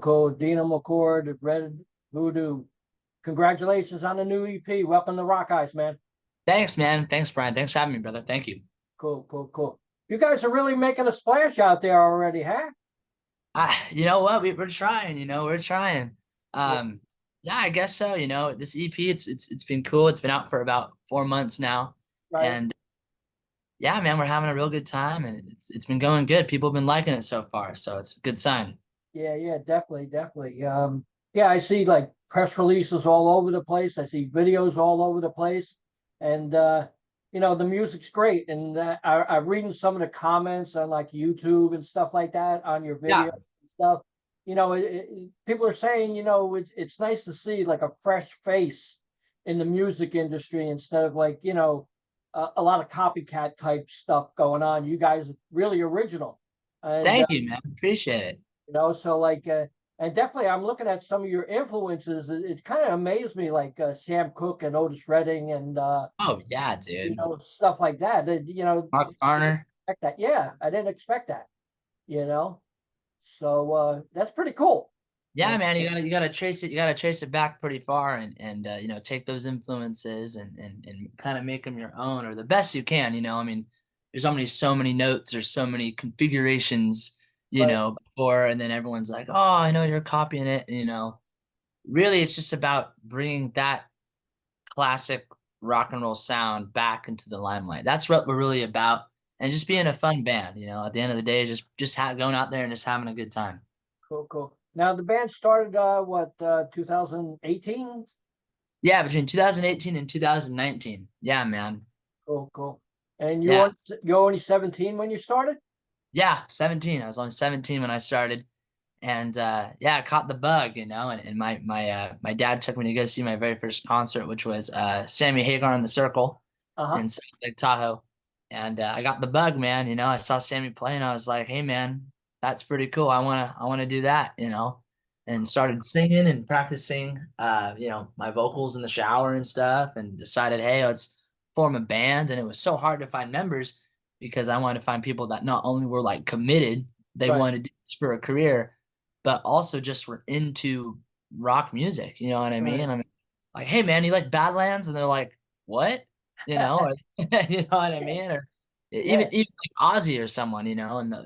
Dino McCord Red Voodoo. Congratulations on the new EP. Welcome to RockEyez, man. Thanks, man. Thanks, Brian. Thanks for having me, brother. Thank you. Cool. You guys are really making a splash out there already, huh? You know what? We're trying. We're trying. Yeah, Um, yeah, I guess so. This EP, it's been cool. It's been out for about 4 months now, right. and yeah, man, we're having a real good time, and it's been going good. People have been liking it so far, so it's a good sign. Yeah, definitely. Yeah, I see like press releases all over the place. I see videos all over the place, and the music's great. And I'm reading some of the comments on like YouTube and stuff like that on your Yeah, video and stuff. People are saying, it's nice to see like a fresh face in the music industry instead of like, a lot of copycat type stuff going on. You guys are really original. And thank you, man. Appreciate it. so like and definitely I'm looking at some of your influences. It kind of amazed me, like Sam Cooke and Otis Redding and Oh yeah, dude. stuff like that. Mark Farner. Expect that. Yeah, I didn't expect that, you know. So that's pretty cool. Yeah, And man, you gotta trace it. You gotta trace it back pretty far, and take those influences and kind of make them your own, or the best you can. I mean, there's only so many notes or so many configurations, right, before, and then everyone's like, "Oh, I know you're copying it." Really, it's just about bringing that classic rock and roll sound back into the limelight. That's what we're really about, and just being a fun band. At the end of the day, just going out there and just having a good time. cool. Now the band started 2018? Yeah, between 2018 and 2019. Yeah, man. Cool. And Yeah. you're only 17 when you started? Yeah, 17. I was only 17 when I started. And yeah, I caught the bug, and my dad took me to go see my very first concert, which was Sammy Hager on the Circle Uh-huh. in South Lake Tahoe. And I got the bug, man. I saw Sammy play and I was like, hey man, that's pretty cool. I wanna do that. And started singing and practicing my vocals in the shower and stuff, and decided, hey, let's form a band. And it was so hard to find members because I wanted to find people that not only were like committed, they Right, wanted to do this for a career, but also just were into rock music. You know what I mean? right. I'm like, hey man, you like Badlands? And they're like, what? Or, you know what I mean? Or Yeah, even like Ozzy or someone, and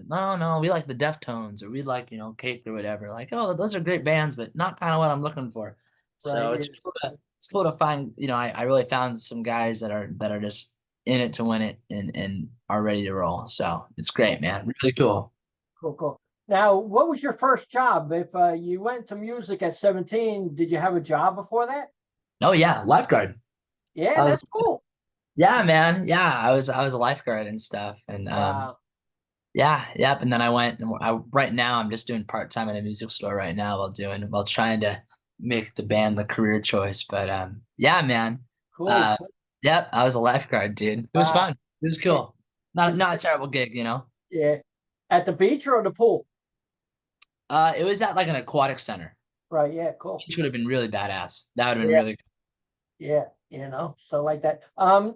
no, we like the Deftones, or we like, Cake or whatever. Like, oh, those are great bands, but not kind of what I'm looking for. right. So it's cool to find, I really found some guys that are just in it to win it, and are ready to roll. So it's great, man. Really cool. Cool. Now, what was your first job? If you went to music at 17, did you have a job before that? Oh yeah, lifeguard. Yeah, I was that's cool. Yeah, man. Yeah, I was a lifeguard and stuff. And Wow. yeah, yep. And then I went and right now I'm just doing part-time at a music store right now while trying to make the band the career choice. But yeah, man. Cool. Uh yep, I was a lifeguard, dude. It was Wow. fun. It was Yeah. cool. Not a terrible gig. Yeah. At the beach or the pool? It was at like an aquatic center, Right. Yeah. Cool. which would have been really badass. That would have been Yeah. really Yeah. So like that.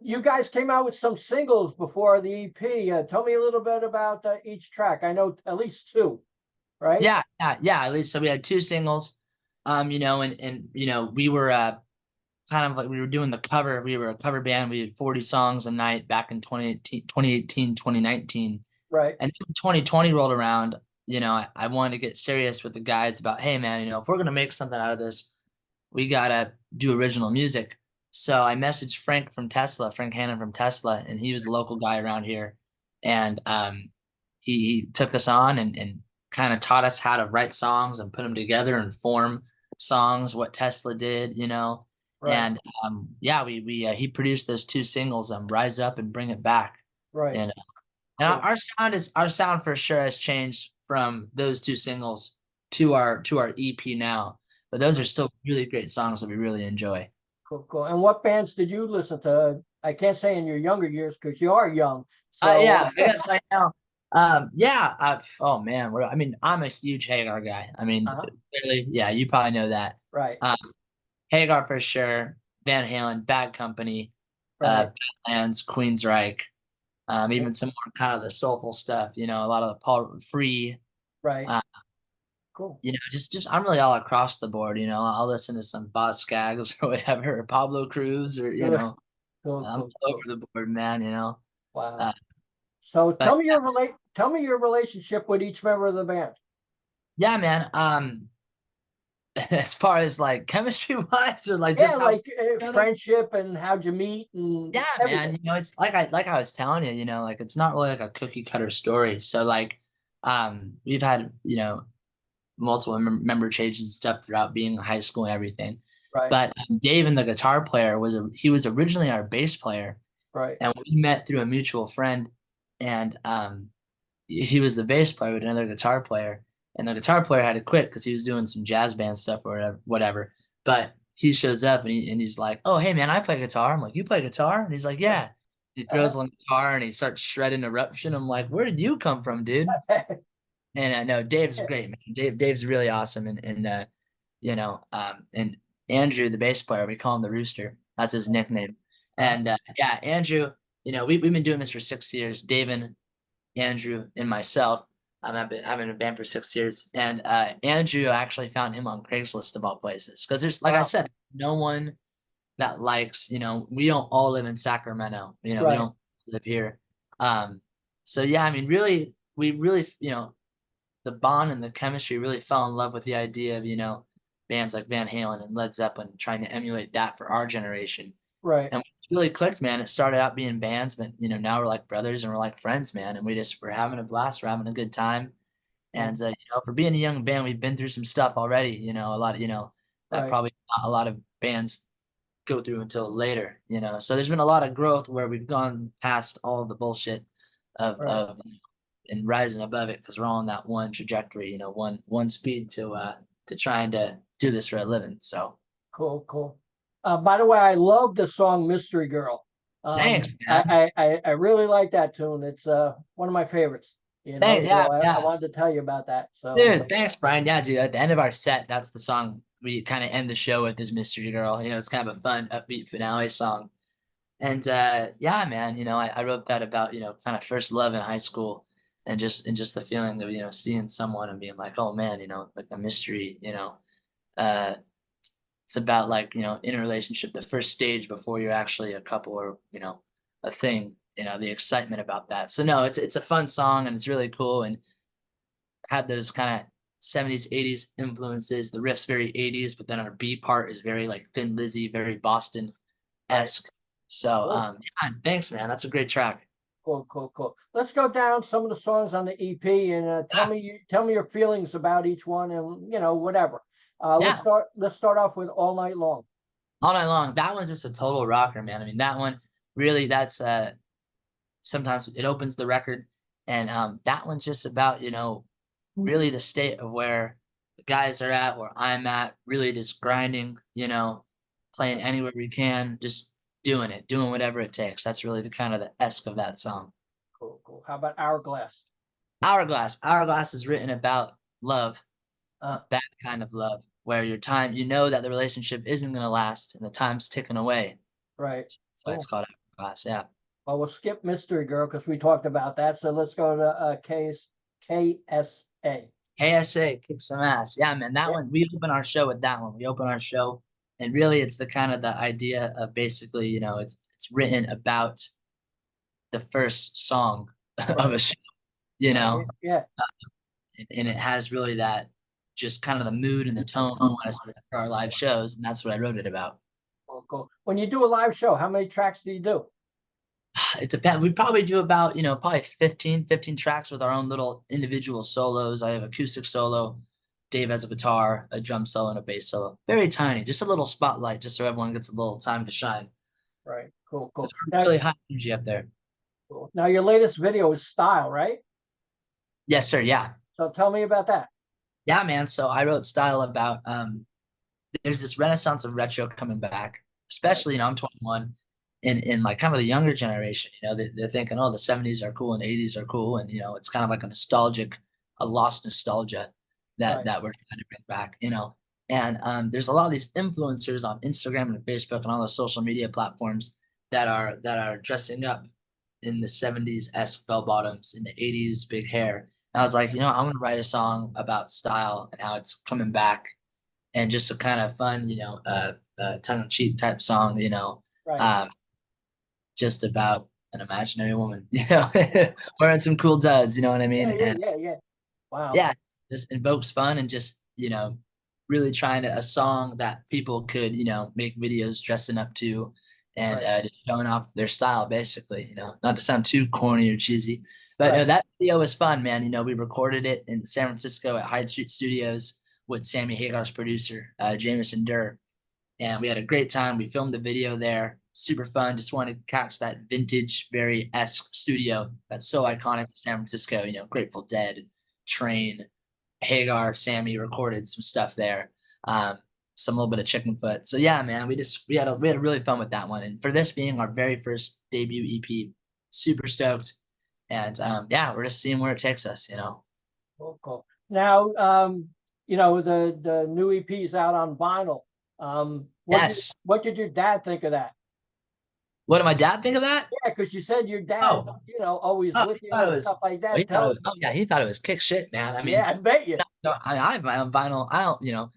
You guys came out with some singles before the EP. Tell me a little bit about each track. I know at least two, right? yeah. At least so we had two singles. And we were kind of like we were doing the cover. We were a cover band. We did 40 songs a night back in 2018, 2019. Right. And then 2020 rolled around. I wanted to get serious with the guys about, hey, man, if we're going to make something out of this, we got to do original music. So I messaged Frank Hannon from Tesla, and he was the local guy around here. And he took us on and kind of taught us how to write songs and put them together and form songs, what Tesla did. Right. And yeah, we he produced those two singles, Rise Up and Bring It Back. Right. And Cool. our sound for sure has changed from those two singles to our EP now. But those are still really great songs that we really enjoy. Cool. And what bands did you listen to? I can't say in your younger years because you are young. So, Yeah, I guess right now. Yeah. Oh man, I mean, I'm a huge Hagar guy. I mean, uh-huh. clearly, yeah, you probably know that. Right. Um, Hagar for sure. Van Halen, Bad Company, Right. Badlands, Queensryche. Yeah, Even some more kind of the soulful stuff. A lot of the Paul Free. right. Uh, Cool. just I'm really all across the board. I'll listen to some Boz Scaggs or whatever, or Pablo Cruz, or Cool, cool, I'm cool, all over cool. the board, man. Wow. Uh, So but tell me your relationship with each member of the band. yeah, man. As far as like chemistry wise, or like Yeah, just how like friendship and how'd you meet and yeah, man. everything. It's like I was telling you, like it's not really like a cookie cutter story. So like, we've had multiple member changes and stuff throughout being in high school and everything. Right, But Dave, and the guitar player, he was originally our bass player, right, and we met through a mutual friend, and he was the bass player with another guitar player, and the guitar player had to quit because he was doing some jazz band stuff or whatever. But he shows up and he's like, "Oh, hey man, I play guitar." I'm like, "You play guitar?" And he's like, "Yeah." He throws uh-huh. on the guitar and he starts shredding Eruption. I'm like, "Where did you come from, dude?" And no, Dave's great, man. Dave's really awesome, and Andrew, the bass player, we call him the Rooster. That's his nickname. Uh, And yeah, Andrew, we've been doing this for 6 years. Dave and Andrew and myselve. I've been in a band for 6 years, and Andrew, I actually found him on Craigslist of all places because there's, like I wow, said, no one that likes. We don't all live in Sacramento. We right, don't live here. Um, so yeah, I mean, really, we really, the bond and the chemistry, really fell in love with the idea of bands like Van Halen and Led Zeppelin, trying to emulate that for our generation. right. And it's really clicked, man. It started out being bands, but now we're like brothers and we're like friends, man. And we're having a blast. We're having a good time. Mm, And for being a young band, we've been through some stuff already. A lot, that right, probably not a lot of bands go through until later. So there's been a lot of growth where we've gone past all of the bullshit right. of and rising above it because we're all on that one trajectory. One speed to trying to do this for a living. So Cool, cool. By the way, I love the song Mystery Girl. thanks, man. I really like that tune. It's one of my favorites, Thanks. Yeah, so I yeah. wanted to tell you about that. So Dude, thanks, Brian. Yeah, dude. At the end of our set, that's the song we kind of end the show with, is Mystery Girl. It's kind of a fun, upbeat finale song. And yeah, man, I wrote that about, kind of first love in high school, and just the feeling of, seeing someone and being like, oh man, like a mystery, uh it's about like, in a relationship, the first stage before you're actually a couple, or, a thing, the excitement about that. So no, it's a fun song and it's really cool, and had those kind of 70s, 80s influences. The riff's very 80s, but then our B part is very like Thin Lizzy, very Boston right, esque. So cool, yeah, thanks, man. That's a great track. cool, cool, cool. Let's go down some of the songs on the EP and Yeah, tell me your feelings about each one and whatever. yeah. Let's start off with All Night Long. All night long. That one's just a total rocker, man. I mean, that one really, that's sometimes it opens the record, and that one's just about, really the state of where the guys are at, where I'm at, really just grinding, playing anywhere we can, just doing it, doing whatever it takes. That's really the kind of the esque of that song. Cool, cool. How about Hourglass? Hourglass. Hourglass is written about love, Uh, that kind of love, where your time, you know that the relationship isn't going to last and the time's ticking away. right. That's why it's Cool. called Hourglass. Yeah. Well, we'll skip Mystery Girl because we talked about that. So let's go to KSA. KSA, kick some ass. Yeah, man. That Yeah, one, we open our show with that one. We open our show, and really it's the kind of the idea of basically, it's written about the first song of right, a show, right. Yeah, and it has really that, just kind of the mood and the tone we want to set for our live shows, and that's what I wrote it about. cool, cool. When you do a live show, how many tracks do you do? It depends. We probably do about, probably 15 tracks with our own little individual solos. I have acoustic solo. Dave has a guitar, a drum solo, and a bass solo. Very tiny, just a little spotlight, just so everyone gets a little time to shine. Right. Cool, Because cool. we're really high energy up there. Cool. Now your latest video is Style, right? Yes, sir. Yeah. So tell me about that. Yeah, man. So I wrote Style about there's this renaissance of retro coming back, Right, especially, I'm 21, in like kind of the younger generation. They're thinking, oh, the 70s are cool and 80s are cool, and it's kind of like a lost nostalgia that right, that we're trying to bring back. And there's a lot of these influencers on Instagram and Facebook and all the social media platforms that are dressing up in the 70s esque bell bottoms, in the 80s big hair, And I was like, I'm gonna write a song about style and how it's coming back, and just a kind of fun, tongue-in-cheek type song, Right. um, just about an imaginary woman, wearing some cool duds, you know what I mean? Yeah, yeah, And yeah, yeah. Wow. yeah, just invokes fun, and just, really trying to a song that people could, make videos dressing up to, and Right. just showing off their style, basically, not to sound too corny or cheesy. But no, Right. that video was fun, man. We recorded it in San Francisco at Hyde Street Studios with Sammy Hager's producer, Jameson Durr. And we had a great time. We filmed the video there. Super fun. Just wanted to catch that vintage, very esque studio that's so Right. iconic in San Francisco. Grateful Dead, Train, Hagar, Sammy recorded some stuff there. Um, some little bit of chicken foot. So yeah, man, we had a really fun with that one. And for this being our very first debut EP, super stoked. And yeah, we're just seeing where it takes us. Cool, cool. Now, the new EP's out on vinyl. Yes. What did your dad think of that? What did my dad think of that? Yeah, because you said your dad, Oh, always oh, with he you thought it and was. stuff like Oh, he that. thought it Tell, was. Oh yeah, he thought it was kick shit, man. I yeah, mean, I bet you. no, I have my own vinyl. I don't,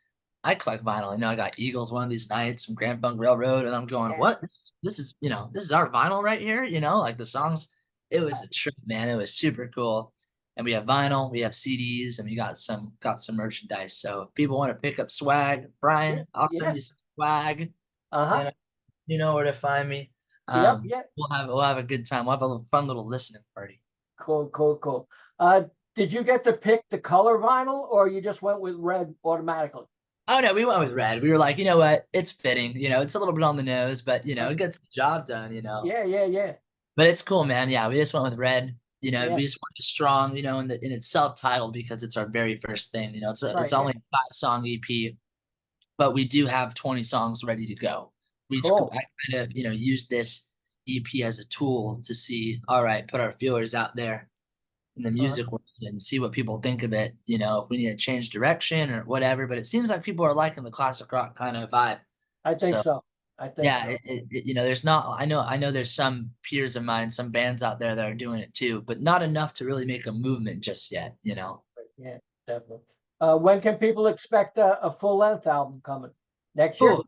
I collect vinyl. I got Eagles one of these nights from Grand Funk Railroad, and I'm going, Yeah, what? This is our vinyl right here. Like the songs. It was a trip, man. It was super cool. And we have vinyl, we have CDs, and we got some merchandise. So if people want to pick up swag, yeah, Brian, I'll send you yes. some swag. You Uh-huh. know, you know where to find me. Yep, yeah. We'll have a good time. We'll have a fun little listening party. Cool, cool, cool. Did you get to pick the color vinyl or you just went with red automatically? Oh no, we went with red. We were like, you know what? It's fitting. It's a little bit on the nose, but Right. it gets the job done. Yeah, yeah, yeah. But it's cool, man. Yeah, we just went with red. Yeah, We just wanted strong, and it's self-titled because it's our very first thing. It's right, yeah. only a 5-song EP, but we do have 20 songs ready to go. Cool. I kind of, use this EP as a tool to see, all right, put our feelers out there in the Uh, music world and see what people think of it, if we need to change direction or whatever. But it seems like people are liking the classic rock kind of vibe. I think So so. I think yeah, so. there's not. I know there's some peers of mine, some bands out there that are doing it too, but not enough to really make a movement just yet. Yeah, definitely. When can people expect a full length album coming? Next year? Oh,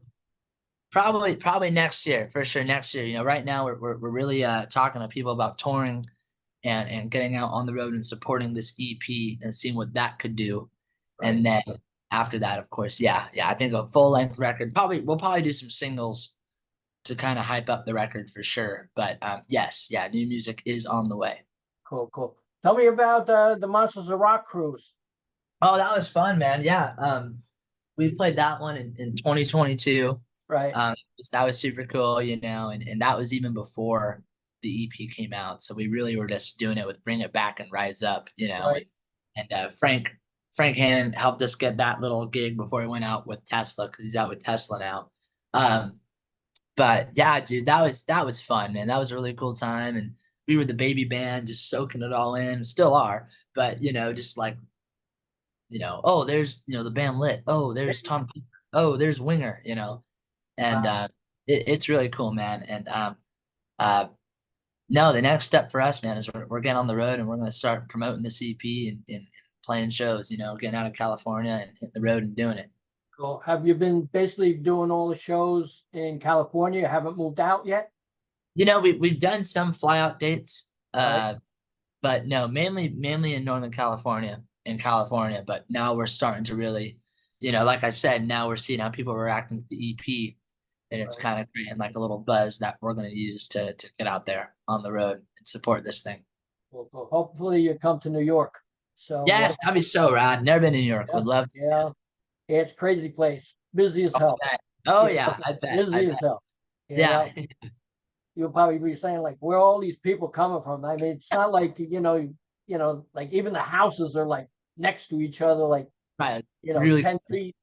probably next year for sure. Next year, right now we're really talking to people about touring and getting out on the road and supporting this EP and seeing what that could do. Right. And then after that, of course, yeah, I think a full length record. We'll probably do some singles to kind of hype up the record for sure. But yes, yeah, new music is on the way. Cool, cool. Tell me about the Monsters of Rock cruise. Oh, that was fun, man. Yeah. We played that one in 2022. Right. That was super cool, and that was even before the EP came out. So we really were just doing it with Bring It Back and Rise Up, Right. and Frank Hannon helped us get that little gig before he went out with Tesla, because he's out with Tesla now. But yeah, dude, that was fun, man. That was a really cool time, and we were the baby band, just soaking it all in. Still are, but just like, oh, there's the band Lit. Oh, there's Tom. Oh, there's Winger. And Wow. it's really cool, man. And uh, no, the next step for us, man, is we're getting on the road, and we're gonna start promoting this EP and playing shows. Getting out of California and hitting the road and doing it. Cool. Have you been basically doing all the shows in California? You haven't moved out yet? We've done some fly out dates, Right. but no, mainly in Northern California, But now we're starting to really, like I said, now we're seeing how people are reacting to the EP, and it's Right. kind of creating like a little buzz that we're going to use to get out there on the road and support this thing. Cool, cool. Hopefully you come to New York. So Yes, that'd be so rad. Never been to New York. yeah, Would love to. yeah. It's crazy place. Busy as Oh, hell. I bet. Oh You yeah, know, I bet. I busy as bet. hell. You Yeah. know, you'll probably be saying like, where are all these people coming from? I mean, it's not like, like even the houses are like next to each other, like, Right. Really. 10 feet,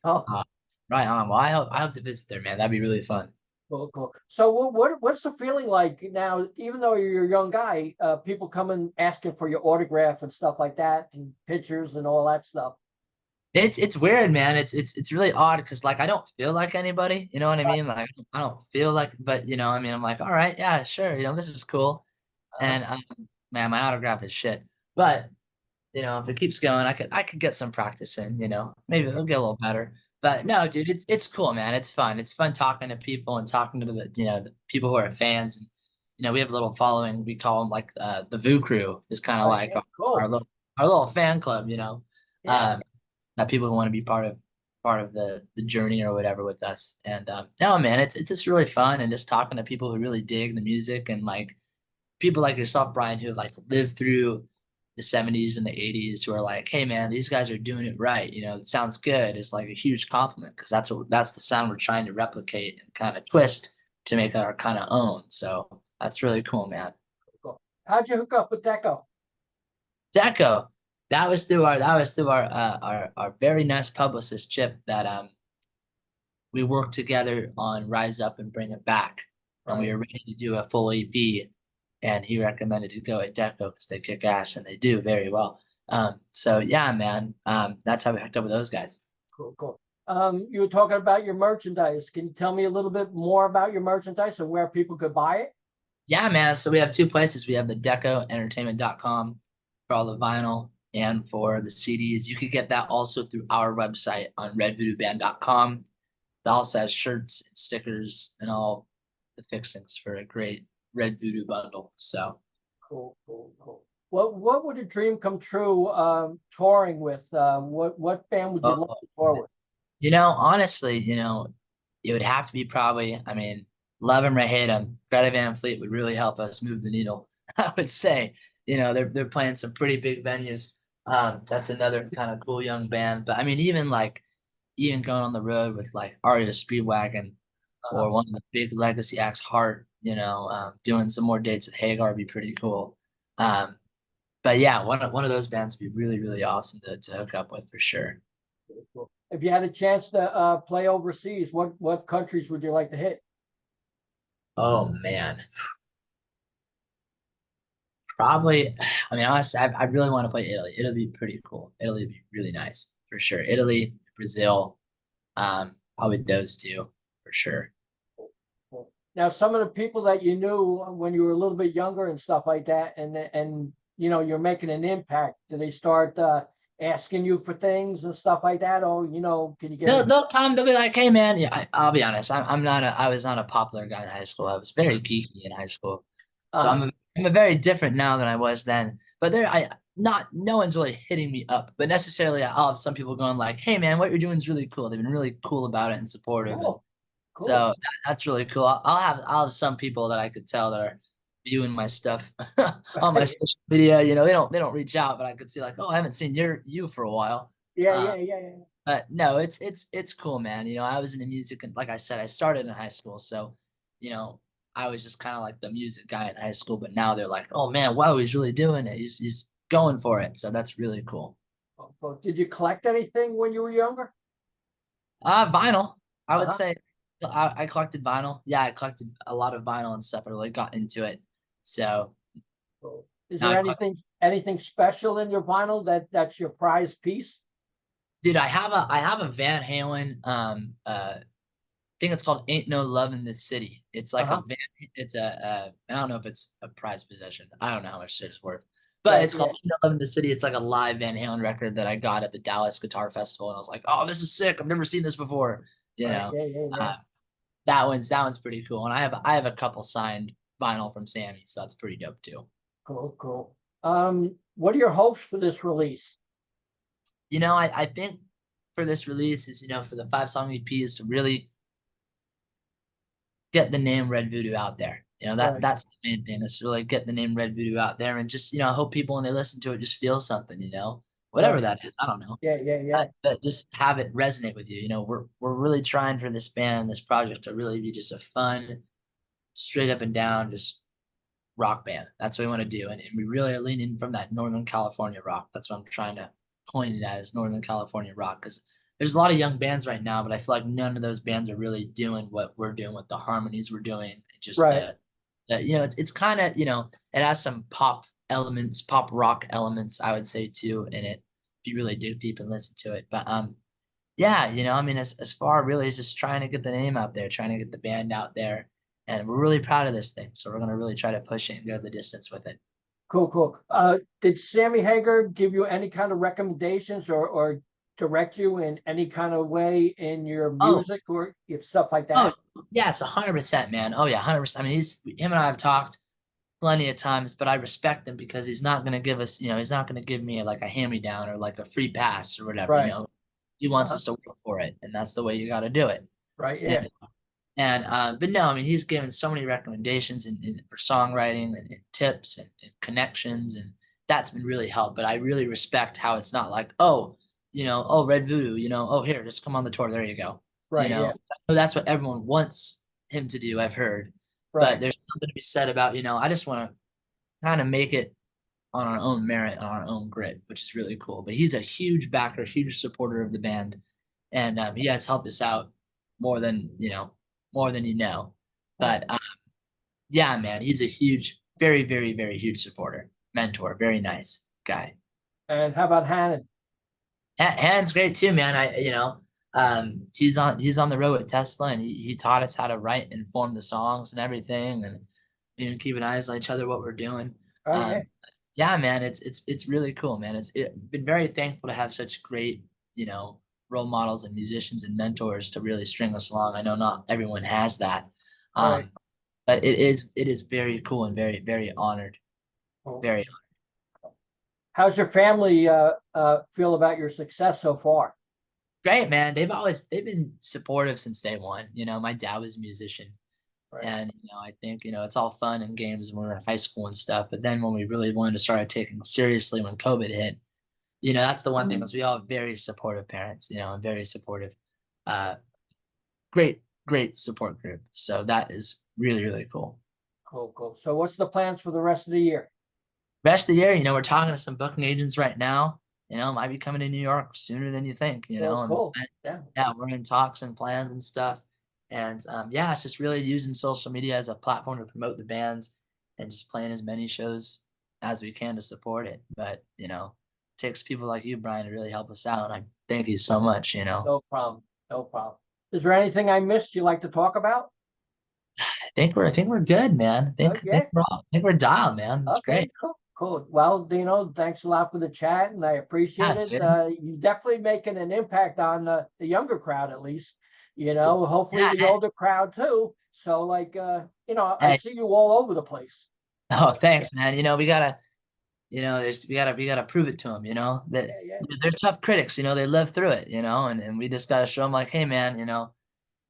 Uh, right on. Well, I hope to visit there, man. That'd be really fun. Cool, cool. So what's the feeling like now, even though you're a young guy, people coming asking for your autograph and stuff like that and pictures and all that stuff. It's weird, man. It's really odd because like I don't feel like anybody. You know what I Right. mean? Like I don't feel like, but I mean, I'm like, all right, yeah, sure. This is cool. Uh, And man, my autograph is shit. But You know, if it keeps going, I could get some practice in, you know. Maybe it'll get a little better. But no, dude, it's cool, man. It's fun. It's fun talking to people and talking to the, you know, the people who are fans. And you know, we have a little following. We call them like the Voo Crew is kind of Oh, like yeah, our cool. little fan club, you know. Yeah. Um, that people who want to be part of the journey or whatever with us. And no, man, it's just really fun and just talking to people who really dig the music and like people like yourself, Brian, who have like lived through the 70s and the 80s who are like, hey man, these guys are doing it right. You know, it sounds good. It's like a huge compliment because that's the sound we're trying to replicate and kind of twist to make our kind of own. So that's really cool, man. Cool. How'd you hook up with Deko? Deko, that was through our very nice publicist Chip that we worked together on Rise Up and Bring It Back. And we Right. were ready to do a full EP. And he recommended to go at Deko because they kick ass and they do very well. So yeah, man, that's how we hooked up with those guys. Cool, cool. You were talking about your merchandise. Can you tell me a little bit more about your merchandise and where people could buy it? Yeah, man. So we have two places. We have the decoentertainment.com for all the vinyl and for the CDs. You could get that also through our website on redvoodooband.com. It also has shirts and stickers and all the fixings for a great Red Voodoo bundle. So Cool, cool, cool. What would a dream come true touring with? What band would you love oh, to tour with? you know, honestly, you know, it would have to be probably, I mean, love him or hate him, Greta Van Fleet would really help us move the needle. I would say, you know, they're playing some pretty big venues. That's another kind of cool young band. But I mean, even going on the road with like Aria Speedwagon Uh-huh. or one of the big legacy acts, Heart, you know, doing some more dates with Hagar would be pretty cool. Um, but yeah, one of those bands would be really, really awesome to hook up with for sure. Cool, cool. If you had a chance to play overseas, what countries would you like to hit? Oh man. Probably, I mean, honestly, I really want to play Italy. It'll be pretty cool. Italy would be really nice for sure. Italy, Brazil, probably those two for sure. Cool. Now, some of the people that you knew when you were a little bit younger and stuff like that, and you know, you're making an impact. Do they start asking you for things and stuff like that? Oh, you know, can you get me? They'll come. They'll be like, "Hey, man, yeah." I'll be honest. I'm not a. I was not a popular guy in high school. I was very geeky in high school, so Uh-huh. I'm a very different now than I was then. But there, I not no one's really hitting me up. But necessarily, I'll have some people going like, "Hey, man, what you're doing is really cool." They've been really cool about it and supportive, and Cool, cool. so that's really cool. I'll have some people that I could tell that are viewing my stuff on my Right. social media. You know, they don't reach out, but I could see like, oh, I haven't seen you for a while. Yeah, Uh, yeah, yeah, yeah. but no, it's cool, man. You know, I was into music and like I said, I started in high school, so you know, I was just kind of like the music guy in high school. But now they're like, oh man, wow, he's really doing it. He's going for it. So that's really cool. Cool, cool. Did you collect anything when you were younger? Vinyl. I would Uh-huh. say I collected vinyl. Yeah, I collected a lot of vinyl and stuff. I really got into it. So Cool. Is now there I collect. anything special in your vinyl that's your prized piece? Dude, I have a Van Halen think it's called Ain't No Love in This City. It's like a Uh-huh. van, it's I don't know if it's a prized possession. I don't know how much shit is worth. But Right, it's called yeah. Ain't No Love in the City. It's like a live Van Halen record that I got at the Dallas Guitar Festival. And I was like, oh, this is sick. I've never seen this before. You Right, know, yeah, yeah, yeah. uh, that one's pretty cool. And I have a couple signed vinyl from Sammy, so that's pretty dope too. Cool, cool. What are your hopes for this release? You know, I think for this release is, you know, for the 5 song EP is to really get the name Red Voodoo out there. You know, Right, that's the main thing. Is really get the name Red Voodoo out there and just, you know, I hope people when they listen to it just feel something, you know, whatever right. that is. I don't know. Yeah, yeah, yeah. But just have it resonate with you. You know, we're really trying for this band, this project to really be just a fun, straight up and down, just rock band. That's what we want to do. And we really are leaning from that Northern California rock. That's what I'm trying to coin it as Northern California rock. Because there's a lot of young bands right now, but I feel like none of those bands are really doing what we're doing with the harmonies we're doing. Just Right. you know, it's kind of, you know, it has some pop elements, pop rock elements, I would say too, in it. If you really dig deep and listen to it. But yeah, you know, I mean, as far really as just trying to get the name out there, trying to get the band out there, and we're really proud of this thing. So we're gonna really try to push it and go the distance with it. Cool, cool. Did Sammy Hager give you any kind of recommendations or direct you in any kind of way in your Oh, music or stuff like oh, that? yes, 100%, man. Oh yeah, 100%. I mean, him and I have talked plenty of times, but I respect him because he's not gonna give us, he's not gonna give me like a hand-me-down or like a free pass or whatever, Right. He wants Uh-huh. us to work for it, and that's the way you gotta do it. Right. Yeah. And but no, I mean, he's given so many recommendations for songwriting and tips and connections, and that's been really helped. But I really respect how it's not like, oh, oh, Red Voodoo, oh, here, just come on the tour. There you go. Right. Yeah. That's what everyone wants him to do, I've heard. But Right. there's something to be said about, I just want to kind of make it on our own merit, on our own grit, which is really cool. But he's a huge backer, huge supporter of the band, and he has helped us out more than more than you know. Right. But yeah, man, he's a huge, very, very, very huge supporter, mentor, very nice guy. And how about Hannon? Han's great too, man. He's on the road with Tesla, and he taught us how to write and form the songs and everything, and keeping eyes on each other, what we're doing. Oh yeah. Um, yeah, man, it's really cool, man. Been very thankful to have such great, role models and musicians and mentors to really string us along. I know not everyone has that. Right. But it is very cool and very, very honored. Cool. Very How's your family feel about your success so far? great, man. They've been supportive since day one. My dad was a musician. Right. And I think it's all fun and games when we were in high school and stuff. But then when we really wanted to start taking it seriously when COVID hit, that's the one thing is we all have very supportive parents, and very supportive, uh, great, great support group. So that is really, really cool. Cool, cool. So what's the plans for the rest of the year? Rest of the year, we're talking to some booking agents right now. Might be coming to New York sooner than you think, Oh, and cool. Yeah. yeah, we're in talks and plans and stuff. And yeah, it's just really using social media as a platform to promote the bands and just playing as many shows as we can to support it. But, it takes people like you, Brian, to really help us out. And I thank you so much. No problem. No problem. Is there anything I missed you'd like to talk about? I think we're good, man. Okay. I think we're dialed, man. It's Okay, great. cool, cool. Well, Dino, thanks a lot for the chat, and I appreciate Yeah, it. dude. You definitely making an impact on the younger crowd, at least. Hopefully Yeah, the older crowd too. So, like, I hey, see you all over the place. oh, Yeah, thanks, man. We gotta, we gotta prove it to them, that yeah, yeah. they're tough critics, they live through it, and we just gotta show them like, hey, man,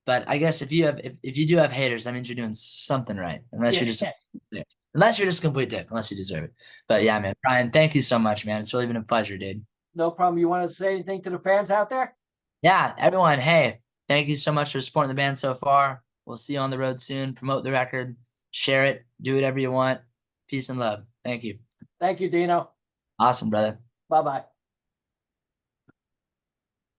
but I guess if you do have haters, that means you're doing something right. Yeah, Unless you're just a complete dick, unless you deserve it. But yeah, man, Brian, thank you so much, man. It's really been a pleasure, dude. no problem. You want to say anything to the fans out there? Yeah, everyone, hey, thank you so much for supporting the band so far. We'll see you on the road soon. Promote the record, share it, do whatever you want. Peace and love. Thank you. Thank you, Dino. Awesome, brother. Bye bye.